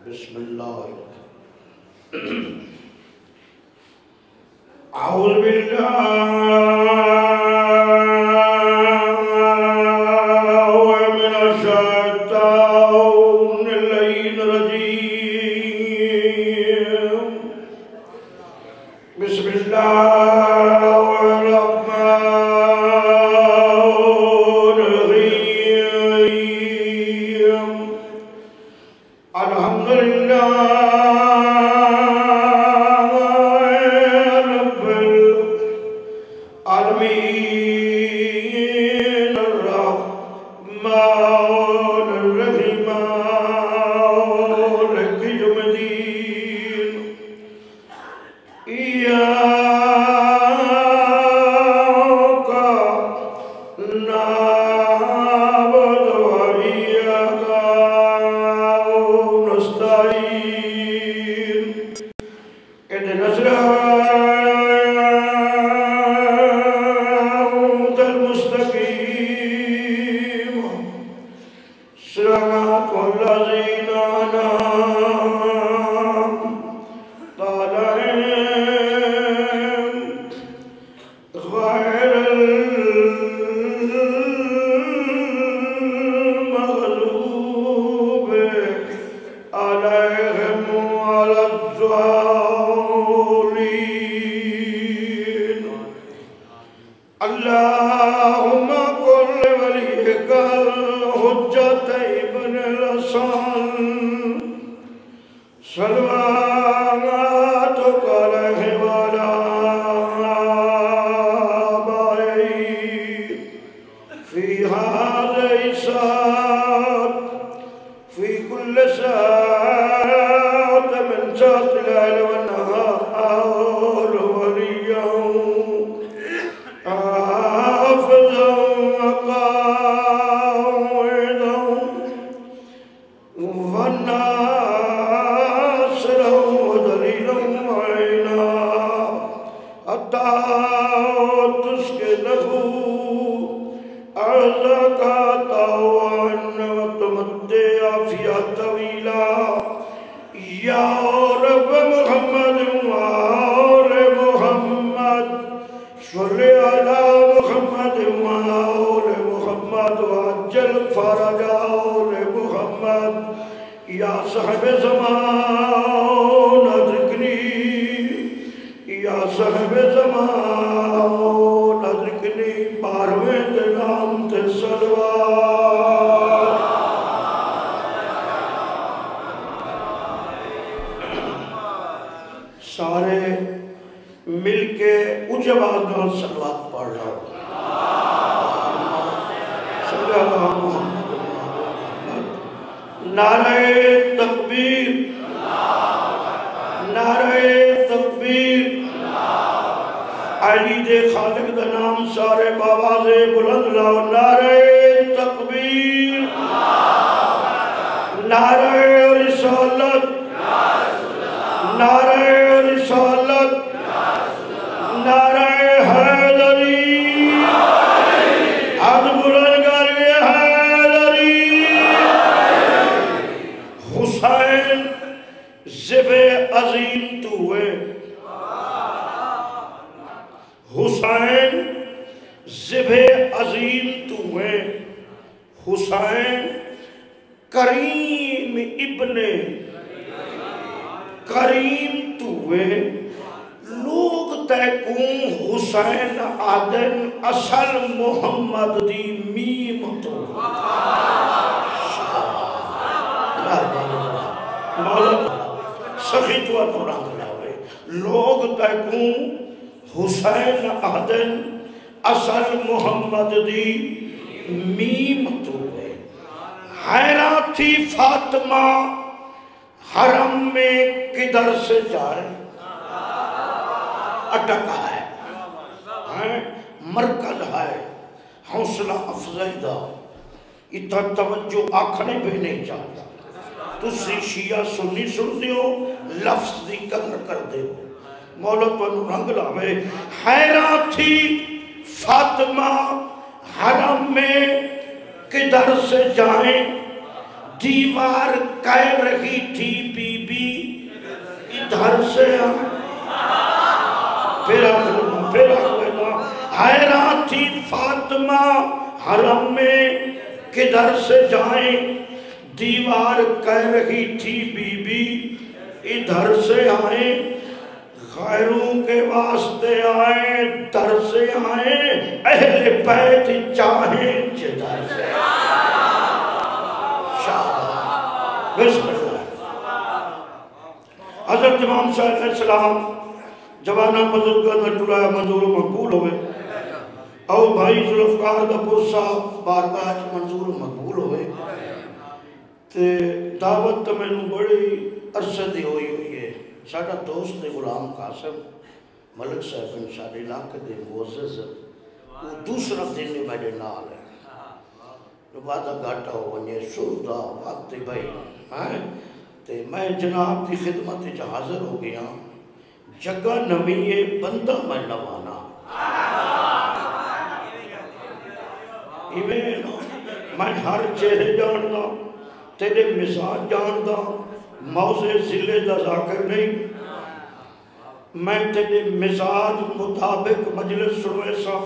بسم اللہ اعوذ باللہ من الشیطان اللعین الرجیم بسم اللہ الرحمن الرحیم الحمدللہ العالمین الرحمن الرحیم مالک یوم الدین ایاک نعبد و ایاک نستعین اهدنا الصراط المستقيم صراط الذين أنعمت عليهم غير المغضوب عليهم ولا الضالين اللهم كن لوليك الحجة ابن الحسن صلواتك عليه وعلى آبائه في هذه الساعة في كل ساعة من ساعة الليل والنهار وليا حافظا وقائدا وناصرا ودليلا معينا حتى تسكنه أرضك طوعا وتمتع فيها طويلا يا رب محمد وآل محمد صل على محمد وآل محمد وعجل فرج آل محمد یا صاحب زمان ادرکنی یا صاحب زمان ادرکنی بارویں نام تے صلوات سارے مل کے اونچے آواز میں صلوات پڑھ رہا ہوں صلی اللہ محمد نعرہ تکبیر نعرہ تکبیر علی دے خالق دا نام سارے باواز بلند لاؤ نعرہ تکبیر نعرہ رسالت نعرہ رسالت نعرہ حیدری ہاتھ بلند کر کے حیدری حسین ذبح عظیم تو ہوئے حسین ذبح عظیم تو ہوئے حسین کریم ابن کریم تو ہوئے لوگ تیکون حسین آدن اصل محمد دی میم تو سخی تو رنگ لاوے لوگ تیکون حسین آدن اصل محمد دی میم تو ہوئے حیران تھی فاطمہ حرم میں کدھر سے جائے اٹکا ہے مرکز ہے حوصلہ افزائی دا اتنا توجہ آنکھنے بھی نہیں چاہتا تسی شیعہ سنی سن دیو لفظ دی قدر کر دیو مولا تو انہوں رنگ لاوے حیران تھی فاطمہ حرم میں کدھر سے جائیں دیوار کہہ رہی تھی دھر سے آئے پھر حیران تھی فاطمہ حرم میں کدھر سے جائیں دیوار کہہ رہی تھی بی بی ادھر سے آئیں غیروں کے واسطے آئیں در سے آئیں اہل بیت چاہیں جدھر سے شاہدہ بسم اللہ حضرت امام صاحب علیہ السلام جوانہ بزرگاں دا ٹرایا منظور و مقبول ہوئے او بھائی ذوالفقار دا پرسا بارگاہ منظور و مقبول ہوئے تے دعوت تو میں نے بڑی عرصہ دی ہوئی ہے ساڑھا دوست غلام قاسم ملک صاحب ان سارے علاقے دے معزز وہ دوسرا دن میں میرے نال ہے وعدہ گھاٹا ہو ونیے شردہ وقت بھائی تے میں جناب کی خدمت حاضر ہو گیا جگہ نویے بندہ میں نوانا میں ہر چہرے جاننا تیرے مزاج جاننا موضع ضلع دا ذاکر نہیں میں تیرے مزاج مطابق مجلس سنوے سا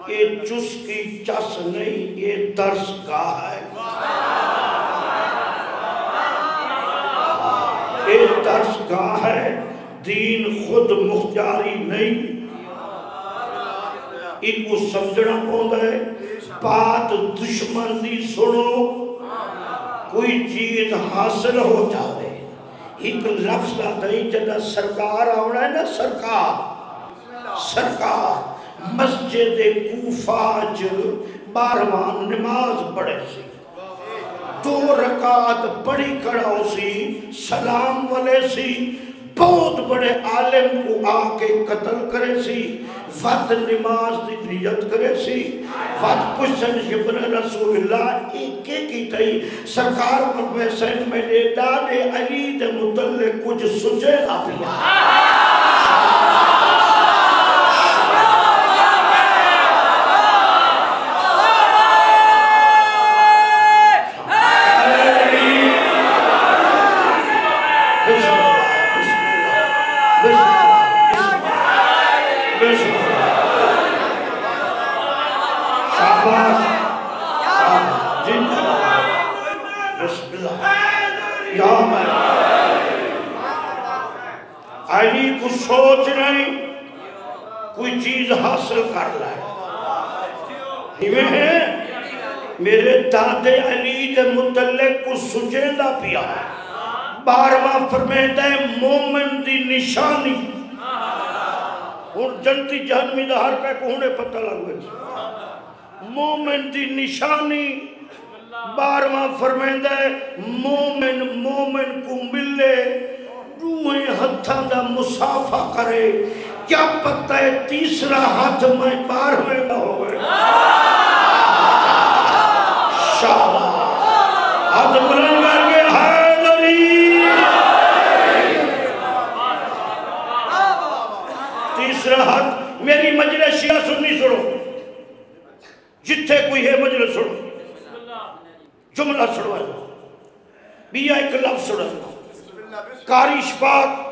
یہ چس کی چس نہیں یہ درس گاہ ہے یہ درس گاہ ہے دین خود مختاری نہیں ایک کو سمجھنا پوندا ہے بات دشمن دی سنو کوئی چیز حاصل ہو جاوے ایک لفظ آدھائی جنہ سرکار آونا ہے نا سرکار مسجد کوفہ بارمان نماز پڑھے سی 2 رکعت پڑھی کھڑا سی سلام والے سی بہت بڑے عالم کو آکے قتل کرے سی وقت نماز دی نیت کرے سی وقت پشن ابن رسول اللہ ایک کی تئی سرکار مقبہ سین میں نے ڈانے علی دے متعلق کچھ سجے نہ پیا علی کو سوچ نہیں کوئی چیز حاصل کر لائے میرے دادے علی دے متعلق کو سجیدہ پیا بارواں فرمیدہ ہے مومن دی نشانی اور جنتی جہنمی دا ہر کا کونے پتہ لگوے مومن دی نشانی بارواں فرمیدہ ہے مومن کو ملے روئے ہتھاں دا مسافہ کرے کیا پتہ ہے تیسرا ہاتھ میں بارہویں نہ ہوئے شابہ ہاتھ بلند کر کے حیدری تیسرا ہاتھ میری مجلس شیعہ سنی سنو جتھے کوئی ہے مجلس سنو جملہ سنو بیا ایک لفظ سنو کاری شفاق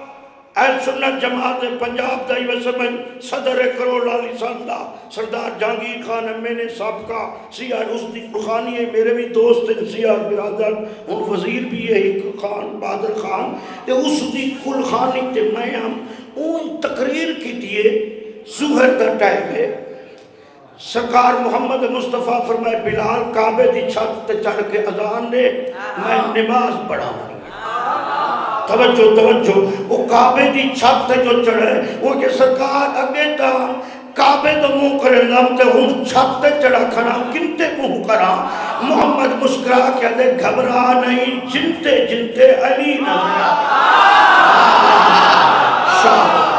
اہل سنت جماعت پنجاب دائی وسمن صدر کروڑ علی سندہ سردار جہانگیر خان میں نے سابقہ سیاہ رسدی قرخانی ہے میرے بھی دوست ہیں سیاہ برادر ان وزیر بھی ہے ایک خان بادر خان تے اس دی کل خانی تے میں ہم اون تقریر کی دیئے ظہر دا ٹائم ہے سرکار محمد مصطفیٰ فرمائے بلال کعبے دی چھت تے چڑھ کے اذان دے میں نماز پڑھا ہوں توجہ وہ کعبے دی چھت تے جو چڑھے وہ کہ سرکار اگے تا کعبے تو منہ کرے نام تے ہوں چھت تے چڑھا کھنا کنتے منہ کرا محمد مسکرا کیا دے گھبرا نہیں جنتے علی نظر شابہ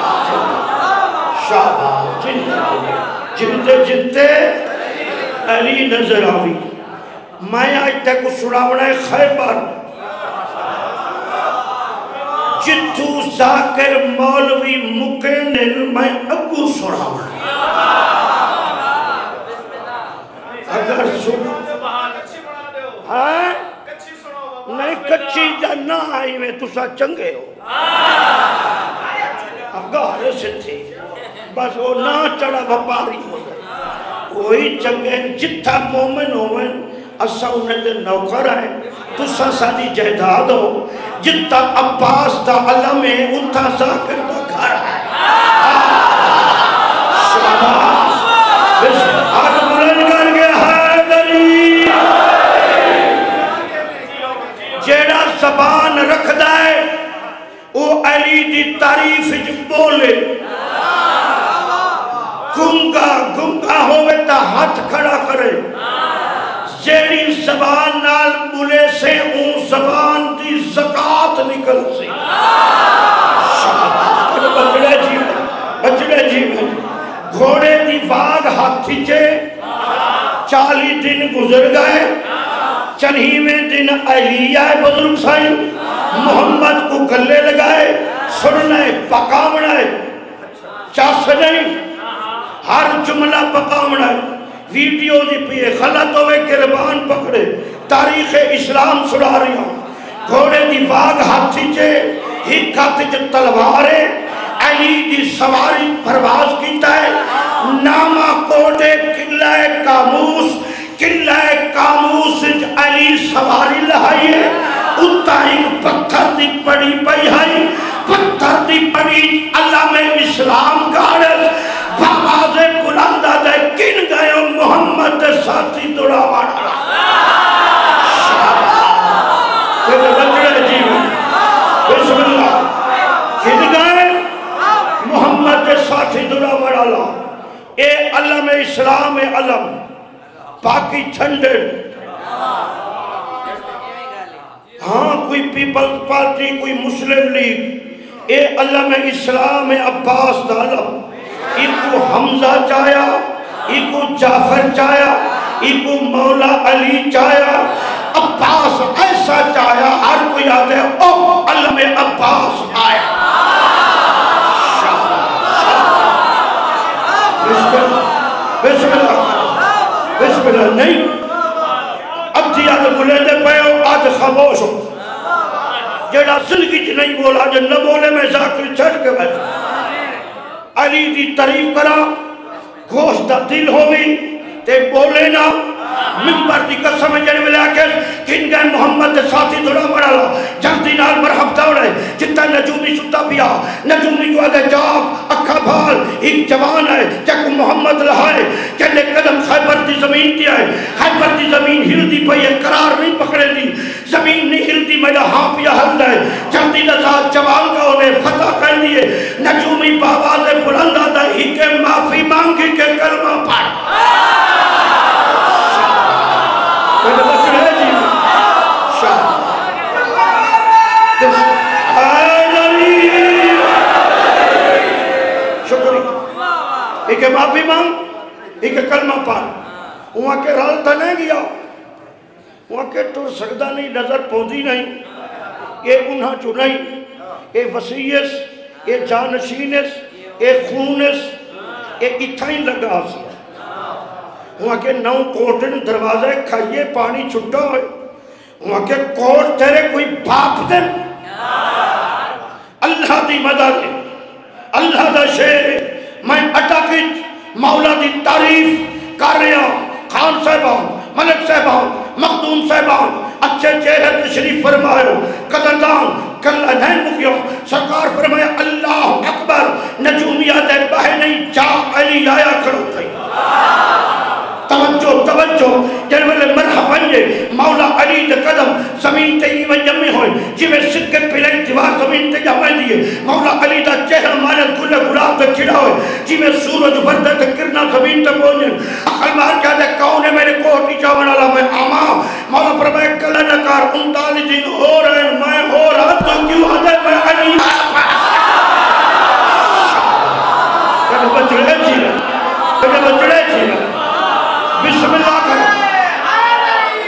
جنتے علی نظر آوی میں آج تک سناونا ہے خیبر جتھو ذاکر مولوی مکینل میں اگو سناونا اگر نہیں کچھی جا نہ آئی میں تسا چنگے ہو گارے سے تھے بس وہ نہ چڑھا وپاری ہو گئے وہی چنگے جتھا مومن ہوئے اسا انہیں دے نوکر آئے تسا ساری جہداد ہو جتا عباس دا علم ہے اتھا ذاکر دا گھر ہے شباز آج بلند کر کے حیدری جیڑا زبان رکھ دائے وہ علی دی تعریف جو بولے گنگا ہوئے تا ہاتھ کھڑا کرے جیڑی زبان نال بولے سے اون زبان دی زکاة نکل سے بچڑے جیوے گھوڑے دی واگ ہاتھی چے 40 دن گزر گئے 40ویں دن علیہ بزرگ سائیں محمد کو گلے لگائے سننے پکامنے چاس نہیں ہر جملہ پکامنے ویڈیو دی پیے غلط ہوئے گربان پکڑے تاریخ اسلام سڑا رہی ہوں گھوڑے دی واگ ہاتھی چے ہک ہاتھی چے تلوارے علی دی سواری پرواز کیتا ہے نامہ کوٹے قلعہ کاموس علی سواری لہائیے اتھا ایک پتھر دی پڑی پئی ہے پتھر دی پڑی علم اسلام گارس بھاواز بلندہ دے کن گئے محمد ساتھی دوڑا مارا تیرے بچڑے جیوے بسم اللہ کن گئے محمد ساتھی دوڑا مارا اے علم اسلام علم باقی چھنڈے ہاں کوئی پیپلز پارٹی کوئی مسلم لیگ اے علم اسلام عباس دالم ایکو حمزہ چاہیا ایکو جعفر چاہیا ایکو مولا علی چاہیا عباس ایسا چاہیا ہر کوئی آتے ہیں او علم عباس آیا بسم اللہ بسم اللہ نہیں اب تھی آدھ بلے دے پہ ہو آدھ خاموش ہو جیڑا زندگی چھ نہیں بولا جو نہ بولے میں ذاکر چھڑ کے بیٹھا علی دی تعریف کرا گوشت دل ہوئی تے بولے نا منبر دی قسم جن ملے آکر کن گئے محمد ساتھی دوڑا مرالا جلدی نال مرحب دوڑے جتا نجومی ستا پیا نجومی جو آدھے جاب اکھا بھال ایک جوان ہے جاکو محمد لہائے کہنے قدم خیبر دی زمین دیا ہے خیبر دی زمین ہل دی پئی ہے قرار نہیں پکڑے دی زمین نہیں ہل دی میرا ہاں پیا ہل ہے جلدی نزاد جوان کا انہیں فتح کر دیئے نجومی باواز بلند آدھا ہی کے معافی مانگی کے کلمہ پڑھ کہنے بچڑے جی شاہ شکری ایک معافی مانگ ایک کلمہ پڑھ وہاں کے رال تھا نہیں گیا وہاں کے ٹور سکتا نہیں نظر پودی نہیں یہ انہا چو نہیں یہ وسیعس یہ جانشینس یہ خونس یہ اتھائیں لگا سی وہاں کے نو کوٹن دروازے کھائیے پانی چھٹا ہوئے وہاں کے کوٹ تیرے کوئی باپ دن اللہ دی مدد اللہ دا شیر میں اٹاکت مولا دی تعریف کر رہے ہیں خان صاحبان ملک صاحبان مخدوم صاحبان اچھے چہرے تشریف فرمائے قدردان کل نہیں مکیوں سرکار فرمائے اللہ اکبر نجومیات بہے نہیں جا علی آیا کھڑو تھئی توجہ جنوالے مرحب بنجے مولا علی دے قدم زمین تے ایمن جمعی ہوئے جیوے سکے پلے دیوار زمین تے جمعی دیئے مولا علی دا چہرہ مالت کلے گلاب تے کھڑا ہوئے جیوے سورج بردے تے کرنا زمین تے پہنچے اقل مار کیا دے کون ہے میرے کوٹی چاون اللہ میں آما مولا فرمائے کلے نکار 39 دن ہو رہے ہیں میں ہو رہا تو کیوں آدھے میں علی کہنے بچڑے جیوے کہنے بچڑے جیوے بسم اللہ کرو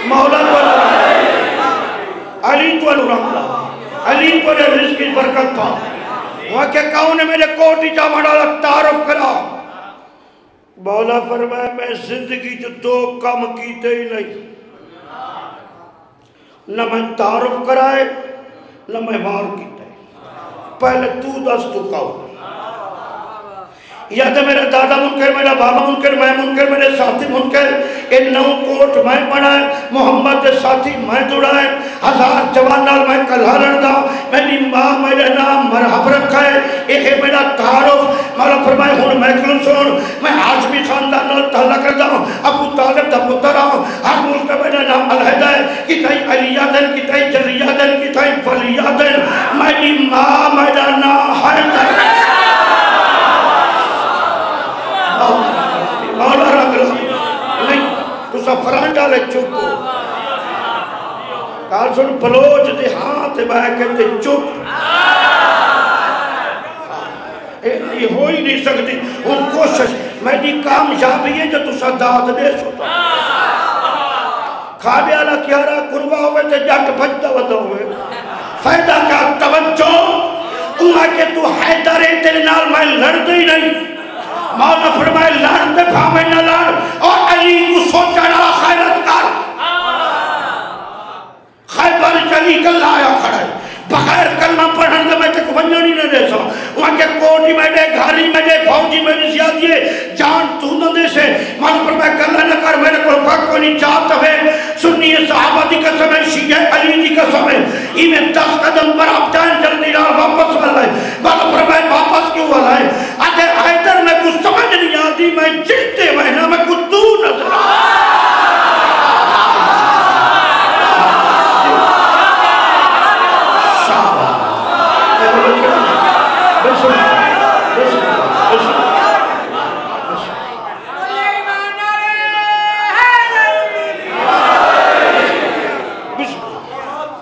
مولا تو علی تو علی کو نے رزق کی برکت پا وہاں کے کون نے میرے کوٹی جا مڑا تعارف کرا مولا فرمائے میں زندگی جو 2 کم کیتے ہی نہیں نہ میں تعارف کرائے نہ میں وار کیتے پہلے تو دس تو کہو یا تو میرا دادا منکر میرا بابا منکر میں منکر میرے ساتھی منکر ان 9 کوٹ میں پڑھا ہے محمد دے ساتھی میں جڑا ہے 1000 جوان نال میں کلہ لڑدا میری ماں میرے نام مرحب رکھا ہے یہ میرا تعارف مولا فرمائے ہن میں کیوں سن میں ہاشمی خاندان نال تعلق رکھدا ہوں ابو طالب دا پتر ہوں ہر ملک میرا نام علیحدہ ہے کتائی علیہ دن کتائی جلیہ دن کتائی فلیہ دن میری ماں میرا نام حیدر مولا رنگ نہیں تو سفران ڈالے چپ کال سن بلوچ دے ہاتھ بائے کہتے چپ یہ ہو ہی نہیں سکتی ان کوشش میری کامیابی ہے جو تو صداد دے سوتا کھاڑے آلہ کیا رہا کنوا ہوئے تھے جاٹ بھجدہ ودہ ہوئے فائدہ کا توجہ انہا کہ تو حیدر تیرے نال میں لڑ دے نہیں مولا فرمائے لڑتے بھامے نہ لڑ اور علی کو سوچا نہ خیرت کر خیبر چلی کل آیا کھڑے بغیر کلمہ پڑھن دے میں تک ونجنی نہ دے سا وہاں کے کوٹی میں دے گھاری میں دے فوجی میں دے زیادی ہے جان تو نہ دے سے مولا فرمائے کلہ نہ کر میرے کو وقت کو نہیں چاہتا ہے سنی صحابہ دی قسم ہے شیعہ علی دی قسم ہے انہیں 10 قدم پر آپ جائیں جلدی رہا واپس والا ہے مولا فرمائے واپس کیوں والا ہے آدھے حیدر میں کچھ سمجھ نہیں آتی میں جلتے مہینہ میں کچھ تو نظر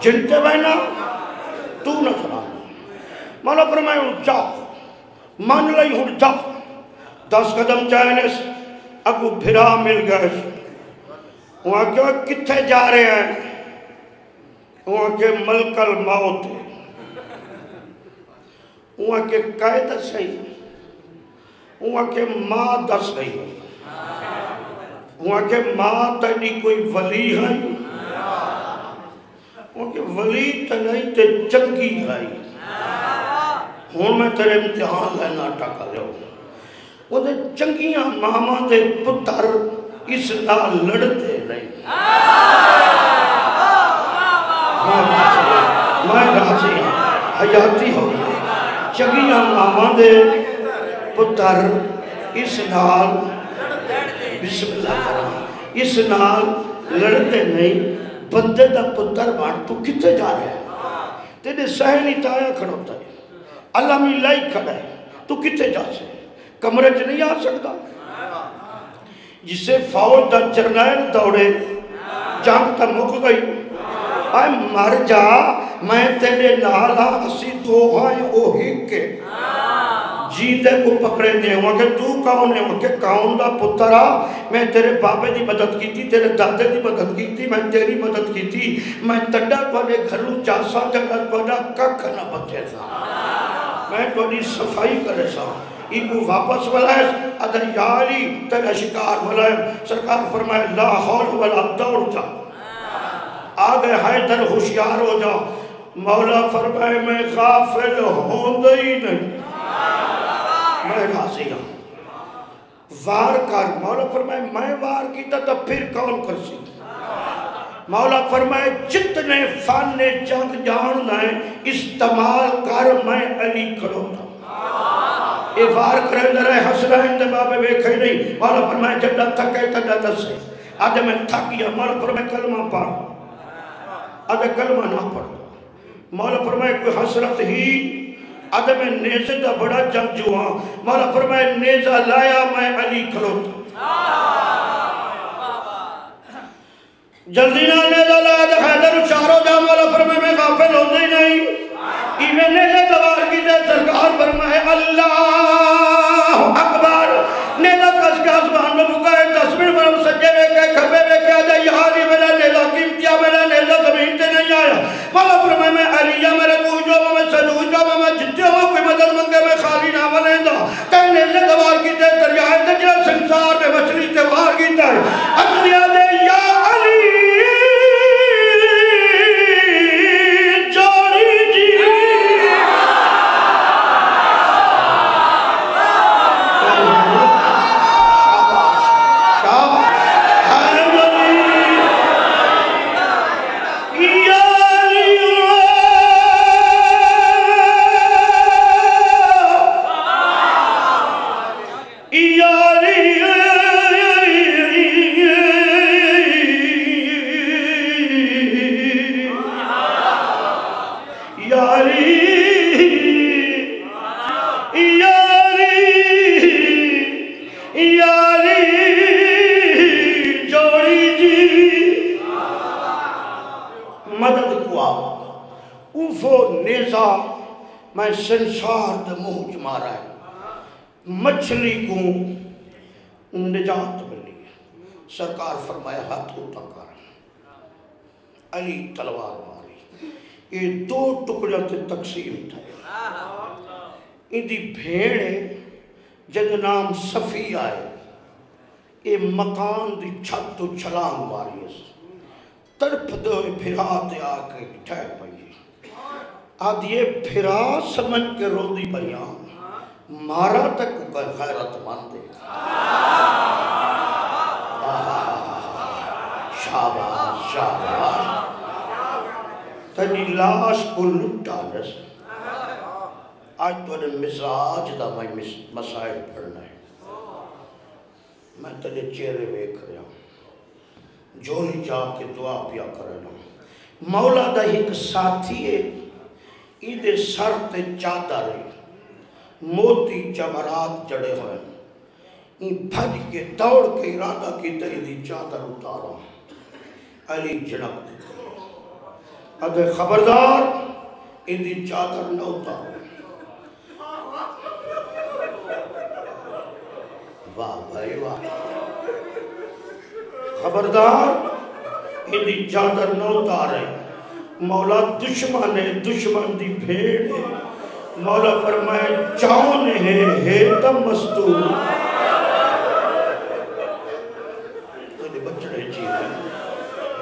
جنتے بہنا تو نہ سنا مولا فرمائے ہوں جاؤ مان لئی ہوں جاؤ 10 قدم چاہنے اگو بھرا مل گئے وہاں کیوں کتھے جا رہے ہیں وہاں کے ملک الموت وہاں کے قائد صحیح وہاں کے ماں دس صحیح وہاں کے ماں تیری کوئی ولی ہے کہ ولی تنہی تے چنگی آئی ہون میں تیرے امتحان لینا ٹاکا لے وہ دے چنگیاں ماما دے پتر اس نال لڑتے نہیں میں راضی حیاتی ہو گئی چنگیاں ماما دے پتر اس نال بسم اللہ کرام اس نال لڑتے نہیں بندے دا پتر بان تو کتے جا رہے ہیں تیرے سہنی تایا کھڑوتا ہے اللہ میں لائی کھڑا ہے تو کتے جا سے کمرے چ نہیں آ سکتا جسے فوج دا جرنیل دوڑے جنگ تا مک گئی آئے مر جا میں تیرے نالا اسی تو آئے او ہی کے جیدے کو پکڑے دے وہاں کہ تو کون ہے وہاں کہ کون دا پترہ میں تیرے بابے دی مدد کی تھی تیرے دادے دی مدد کی تھی میں تیری مدد کی تھی میں تڈا توڑے گھروں چاسا جگہ توڑا کک نہ بچے تھا میں توڑی صفائی کرے سا ایکو واپس ولائے ادھر یاری تیرے شکار ولائے سرکار فرمائے لا حول ولا دوڑ جا آگے حیدر ہوشیار ہو جا مولا فرمائے میں غافل ہوندہ ہی نہیں میں راضی ہوں وار کر مولا فرمائے میں وار کیتا تو پھر کون کر سی مولا فرمائے جتنے فن جنگ جاننا ہے استعمال کر میں علی کروتا اے وار کرے درے حسنین دے بابے ویکھے نہیں مولا فرمائے جڑا تھکے تڑا دسے آدھے میں تھک گیا مولا فرمائے کلمہ پڑھ آدھے کلمہ نہ پڑھ مولا فرمائے کوئی حسرت ہی آدھے میں نیزے دا بڑا جنگ جو ہاں مولا فرمائے نیزہ لایا میں علی کھلوتا جلدی نہ نیزہ لایا دے حیدر اشارو جا مولا فرمائے میں غافل ہوندے ہی نہیں ایویں نیزے دوار کی دے سرکار فرمائے اللہ اکبر نیزہ کس کے آسمان میں بکائے 10 منٹ برم سجے میں کہے کھبے میں کہا جائے یہاں نہیں میرا نیزہ قیمتیا میرا نیزہ زمین تے نہیں آیا مولا فرمائے میں علیہ میرے کوجو میں سجو جو میں جتے ہوں کوئی مدد منگے میں خالی نہ بنیں دا کہیں نیزے دوار کی دے دریائے دجلہ سنسار میں مچھلی تیوار کی دے اجلیا دے یا علی یاری یاری یاری جوڑی جی مدد کو اوفو نیزہ میں سنسار دے موج مارا ہے مچھلی کو نجات ملی سرکار فرمایا ہاتھ اٹھا کر علی تلوار ماری یہ دو ٹکڑوں تے تقسیم تھا ان دی بھیڑے جد نام صفی آئے یہ مکان دی چھت تو چھلانگ ماری ہے تڑپ دو بھراتے آکے ٹھہر پئی آدھ یہ بھرا سمجھ کے رو دی بیان مارا تک کو خیرت ماندے شاباش شاباش تنی لاش کو لٹا نس آج تو نے مزاج دا میں مسائل پڑھنا ہے میں تنے چہرے ویکھ رہا ہوں جھولی جا کے دعا پیا کرنا مولا دا ایک ساتھی ہے ایدے سر تے چادر موتی جمرات جڑے ہوئے این بھج کے دوڑ کے ارادہ کی تیدی چادر اتارا علی جنب دیتے ادھے خبردار ایدی چادر نہ اتارا واہ بھائی واہ خبردار ایدی چادر نہ اتارے مولا دشمن ہے دشمن دی بھیڑ ہے مولا فرمائے چاؤن ہے تم مستور تو بچڑے جی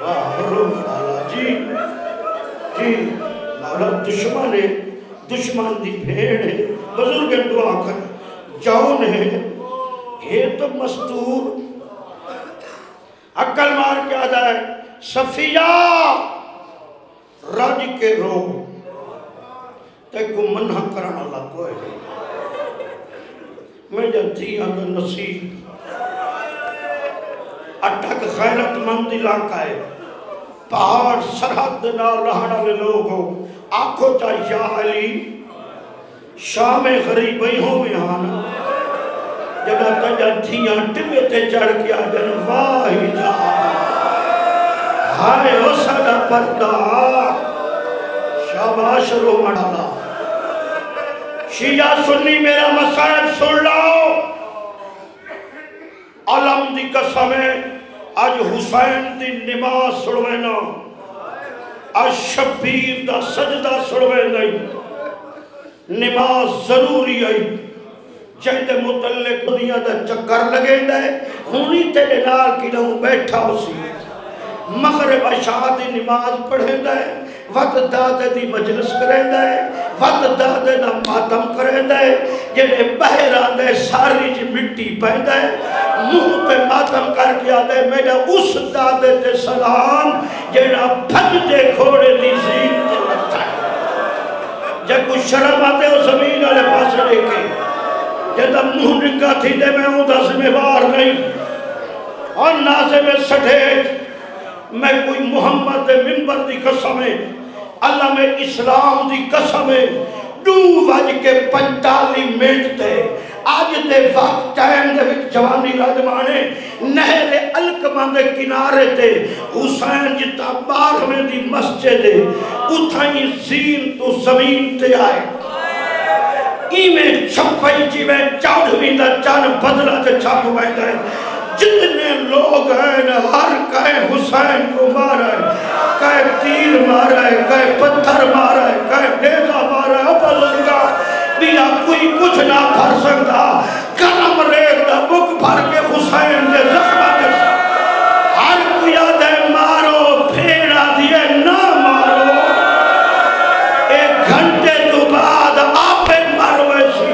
واہ روم ڈالا جی جی مولا دشمن ہے دشمن دی بھیڑ ہے بزرگ دعا کر چاؤن ہے تم مستور عقل مار کے آدھا ہے صفیہ راج کے رو تے کو منہ کرنا اللہ کوئے نہیں میں جب تھی اندر نصیب اٹھک خیرت مند علاقہ ہے پہاڑ سرحد نہ رہنا لے لوگ ہو آنکھوں چاہ یا علی شام غریبی ہوں میں آنا جب تجھا تھیاں ٹبے تے چڑھ کیا جن واہی جا ہائے ہو سڑا پردہ شاباش رو مڑالا شیعہ سنی میرا مسائل سن لاؤ علم دی قسم ہے آج حسین دی نماز سڑوینا آج شبیر دا سجدہ سڑوینا نماز ضروری ہے جہد متعلق دنیا دا چکر لگے دے ہونی تیرے نال کی لہوں بیٹھا اسی مغرب عشاء دی نماز پڑھے دے وقت دادے دی مجلس کرے دے وقت دادے دا ماتم کرے دے جنہیں بہران دے ساری جی مٹی پہ دے منہ پہ ماتم کر کیا دے میرا اس دادے تے سلام جنہیں بھج دے کھوڑے دی زین تے لگتا ہے جب کچھ شرم آتے ہو زمین والے پاس لے کے جب منہ نکا تھی دے میں ہوں دا ذمہ وار نہیں اور نازے میں سٹھیٹ میں کوئی محمد دے منبر دی قسم ہے اللہ میں اسلام دی قسم ہے دو وج کے 45 منٹ تے آج دے وقت ٹائم دے وچ جوانی راجمانے نہر الکمہ دے کنارے تے حسین جتا 12ویں دی مسجد ہے اتھائیں زین تو زمین تے آئے میں چھپائی جی میں چاڑھویں دا چان بدلہ تے چھپ ہوئے دے جتنے لوگ ہیں ہر کہے حسین کو مارا ہے کہے تیر مارا ہے کہے پتھر مارا ہے کہے نیزہ مارا ہے بزرگا بیا کوئی کچھ نہ بھر سکتا کلم ریک دا بک بھر کے حسین دے زخمت ہر کوئی آدھے مارو پھیڑا دیئے نہ مارو ایک گھنٹے تو بعد آپے مارو ایسی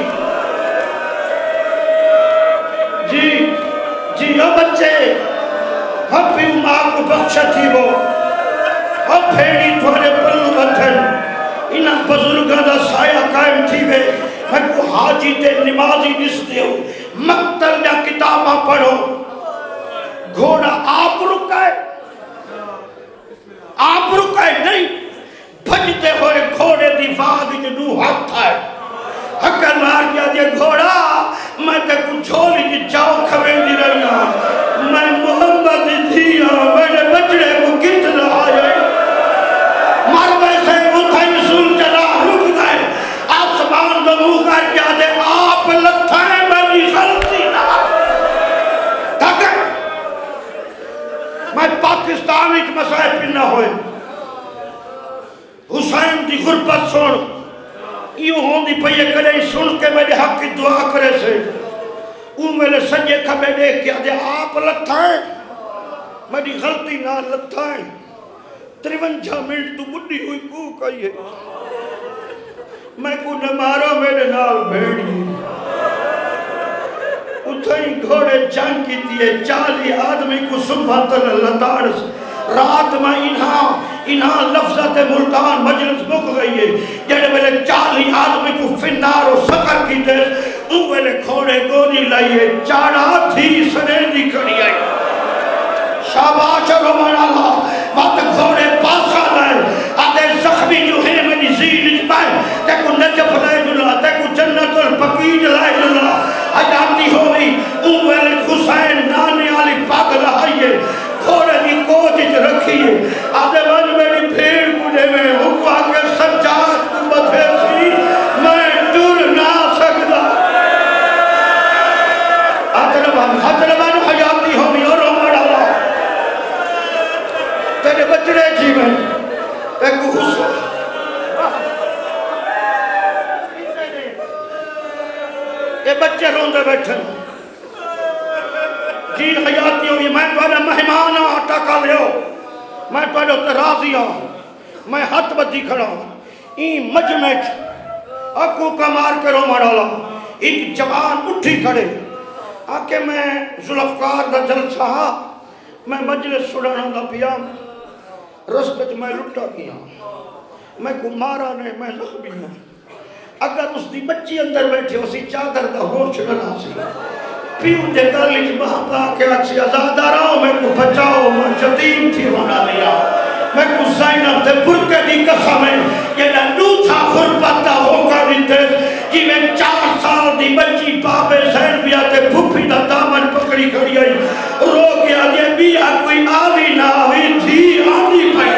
جی جی بچے ہم بھی ماں کو بخشا تھی وہ اب پھیڑی تھوڑے پلو بتھن انہاں بزرگاں دا سایہ قائم تھی وے میں کو حاجی تے نمازی نس دیو مقتل یا کتاباں پڑھو گھوڑا آپ رکائے نہیں بھجتے ہوئے گھوڑے دی جے گھوڑا میں تے کو جھولی جی چاو کھوے دی رہنا میں محمد دیا میرے بچڑے کو کت رہا ہے مرمے سے اتھائی سن چلا رک گئے آسمان دمو کر کیا دے آپ لتھائیں میری غلطی نہ تاکہ میں پاکستان ایک مسائل پہ نہ ہوئے حسین دی غربت سن یوں ہوں دی پہیے کرے سن کے میرے حق کی دعا کرے سے وہ میرے سجے کھبے دیکھ کیا دے آپ لتھائیں میری غلطی نہ لتھائیں 53 منٹ تو بڑی ہوئی کو کہیے میں کو نہ مارا میرے نال بھیڑی اتھائی گھوڑے جنگ کی دیئے 40 آدمی کو سنبھاتن لتاڑ رات میں انہاں لفظت ملتان مجلس مک گئی ہے جڑے میں 40 آدمی کو فنار و سکر کی دیس ان میں کھوڑے گونی لائیے چاڑا تھی سنے دی کھڑی آئی شاباش رمان اللہ وقت گھوڑے پاسا لائے آدھے زخمی جو ہیں میری زین اجبائے تے کو نجف لائے جلا تے کو جنت الفقید لائے جلا حیاتی ہوئی ان میں حسین نانے آلی پاک لہائیے کھوڑے دی کوچ رکھیے آدھے من میری بھیڑ مجھے میں حقوہ کے سجاد کو بدھے سی میں ڈر نہ سکتا حضربان حیاتی ہوئی اور عمر اللہ تیرے بچڑے جیون ایک حسن یہ بچے روندے بیٹھن جی حیاتی ہوئی میں توڑے مہمان آٹا کا لیو میں توڑے راضی ہوں میں ہاتھ بدھی کھڑا ہوں این مجمع اکو کا مار کے رو مڑالا ایک جوان اٹھی کھڑے آکے میں ذوالفقار دا جلسہ میں مجلس سڑانا دا پیام رستج میں لٹا کیا میں کو مارا نے میں زخمی ہوں اگر اس دی بچی اندر بیٹھے اسی چادر دا ہوش نہ سی پیو دے گالی جمعہ پا کے اچھی ازادہ رہا میں کو بچاؤ میں جتیم تھی ہونا لیا میں کو زینب دے برکے دی قسم ہے یہ نو تھا خربتہ ہو کر دیتے جی میں 4 سال دی بچی پاپے زین بیا تے بھوپی دا دامن پکڑی کھڑی آئی رو گیا یہ بیا کوئی آوی نہ آوی تھی آوی پائی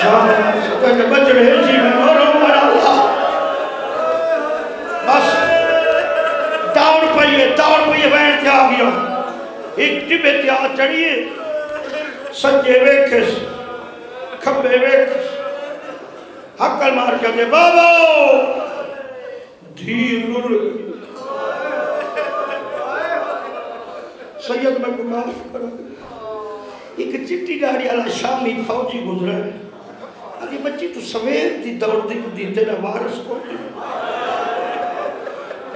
شاہ ستر بچڑے جی میں مرو مرا اللہ بس دوڑ پئیے بین تے آ گیا ایک ٹبے تے آ چڑھئے سجے ویکھس کھبے ویکھس حقل مار کے دے بابا دھیر رول سید میں کو معاف کرو ایک چٹی گاڑی علا شامی فوجی گزرے آگے بچی تو سویر دی دوڑ دی تیرا وارس کو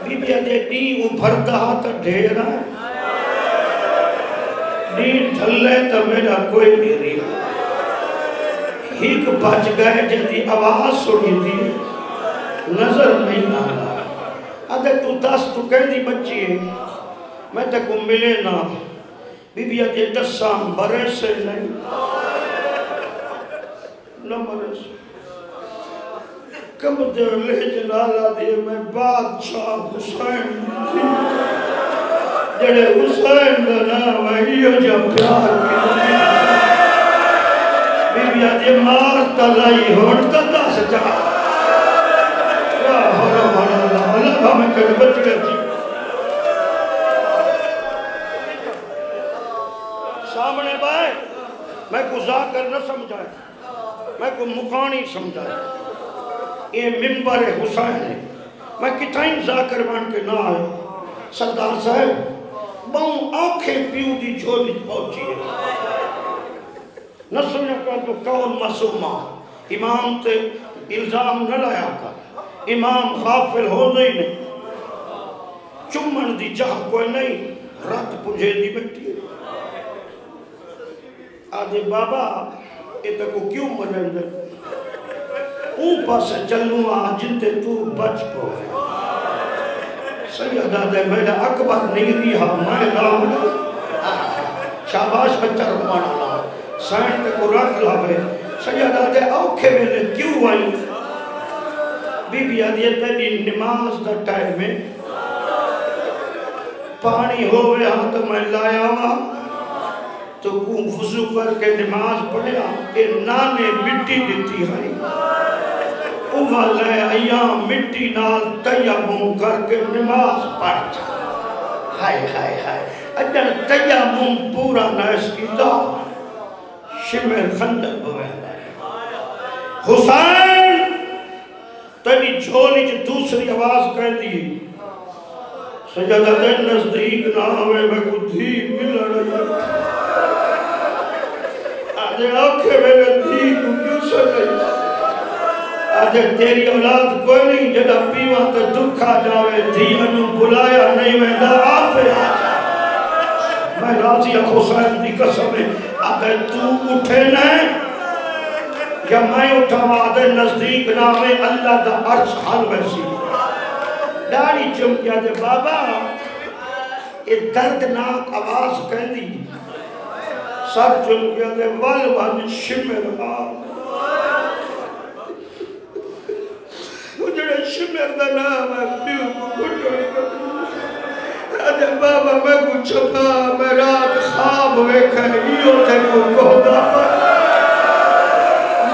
بی بی آدھے نی ابھرتا تا ڈھیرا نی ڈھلے تا میرا کوئی نہیں رہا ہیک بچ گئے جدی آواز سنی دی نظر نہیں آنا آدھے تو دس تو کہہ دی بچی ہے میں تے کو ملے نا بی بی آدھے 10 سال برے سے نہیں نہ برے سے کم دے لے جلالہ دے میں بادشاہ حسین جڑے حسین دنا وحیو جب پیار کی بی بی آدھے مار تلائی ہوڑتا دا سجا یا حرم اللہ اللہ ہمیں کر بچ گئے تھی سامنے بائے میں کو ذاکر نہ سمجھائے میں کو مقانی سمجھائے یہ منبر حسین ہے میں کتائیں ذاکر بان کے نہ آئے سردار صاحب باؤں آنکھیں پیو دی جھولی پہنچی ہے نہ سنیا کر تو کون معصومہ امام تے الزام نہ لایا کر امام غافل ہو نہیں نہیں چمن دی جہاں کوئی نہیں رات پجھے دی بیٹھی ہے آدھے بابا یہ تو کو کیوں منن دے اوپر سے چلوں جنتے تو بچ کو سیدہ دے میرا اکبر نہیں رہا میں نام شاباش بچہ رحمان اللہ سائن تے کو رکھ لاوے سیدہ دے اوکھے میں نے کیوں آئی بی بی آدھی تیری نماز دا ٹائم ہے پانی ہوئے ہاں تو میں لایا ہاں تو وضو کر کے نماز پڑھیا کہ نانے مٹی دیتی ہے اوالے ایام مٹی نال تیمم کر کے نماز پڑھ جا ہائے ہائے ہائے اجن تیمم پورا نائس کی دا شمر خندر بوئے حسین تیری جھولی جو دوسری آواز کہہ دی سجدہ دے نزدیک نہ ہوئے میں کو دھی مل رہی آدھے آنکھیں میں دھی کو کیوں سر رہی آدھے تیری اولاد کوئی نہیں جڑا پیوہ تے دکھا جاوے دھی انو بلایا نہیں میں دا آپ پہ آ جا میں راضی حسین دی قسم ہے آدھے تو اٹھے نہیں یا میں اٹھا آدھے نزدیک نامے اللہ دا عرش حال ویسی ڈاڑی چمکیا دے بابا یہ دردناک آواز کہہ دی سر چمکیا دے والوان شمر آم جڑے شمر دا نام ہے پیو کو گھٹو آدھے بابا میں کو چھپا میں رات خواب ویکھا ہیو تے کو گودا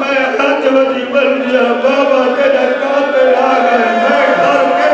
میں ہاتھ ودی بن دیا بابا تیرا قاتل آ گئے میں گھر کے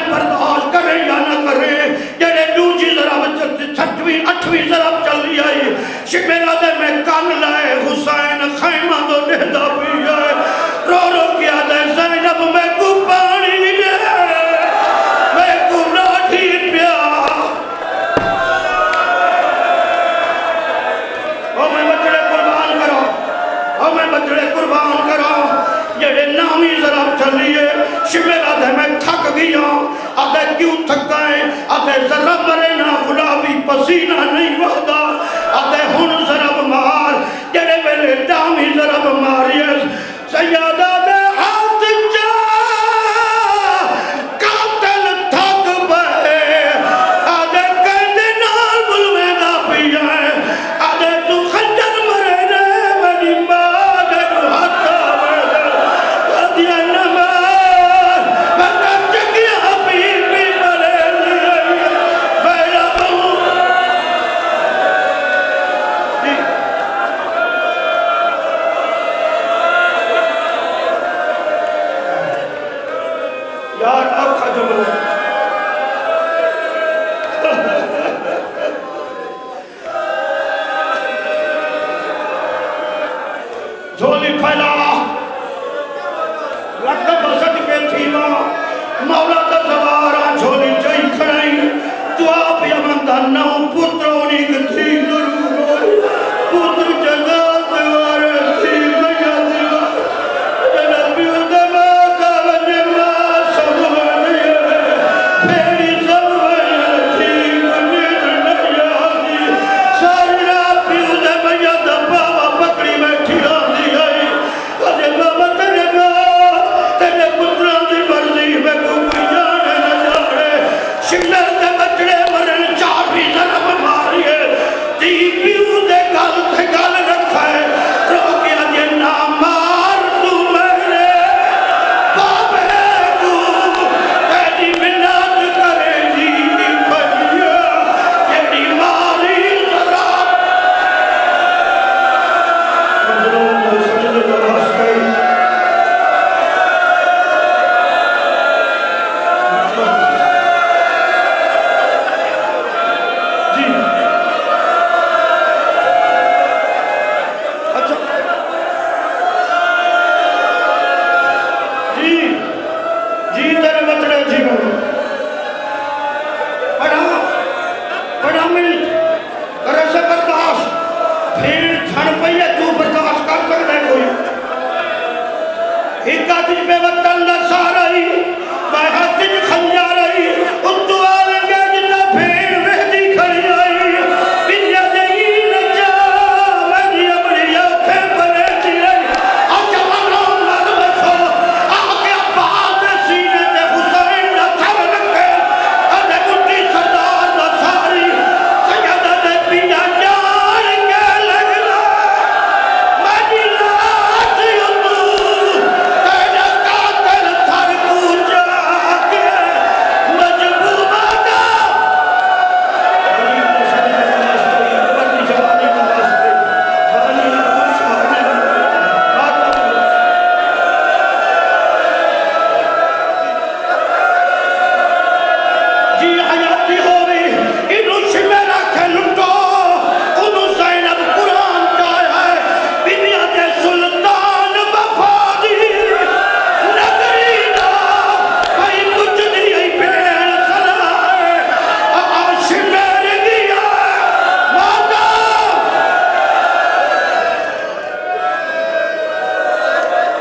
برداشت کرے یا نہ کرے جڑے دوجی ذرا بچت چھٹویں اٹھویں ذرا جھولی پھیلا لگتا بسد کے تھیما مولا دا زوارا جھولی چاہی کھڑائی تو آپ یمن دا نو پترونی کتھی ضرور پتر جگہ دوارے تھی مجھا دیوار جنبیو دماغ وجمہ سبھانی پھیری سبھانی تھی منیر نجادی ساری راپیو دماغ دباوا پکڑی بیٹھی آدھی آئی اجے بابا تیرے پتران دی مرضی میں کوئی جانے نہ جانے شکلر دے بچڑے مرن چاہی ضرب ماری ہے تی پیو دے گل تھے گل رکھا ہے روکیا جے نہ مار تو میرے بابے کو تیری منت کرے جی دی بھجیا تیری ماری ذرا مجرون نے سجدے میں ہس گئی ایک آدھ بے وطن نہ سارا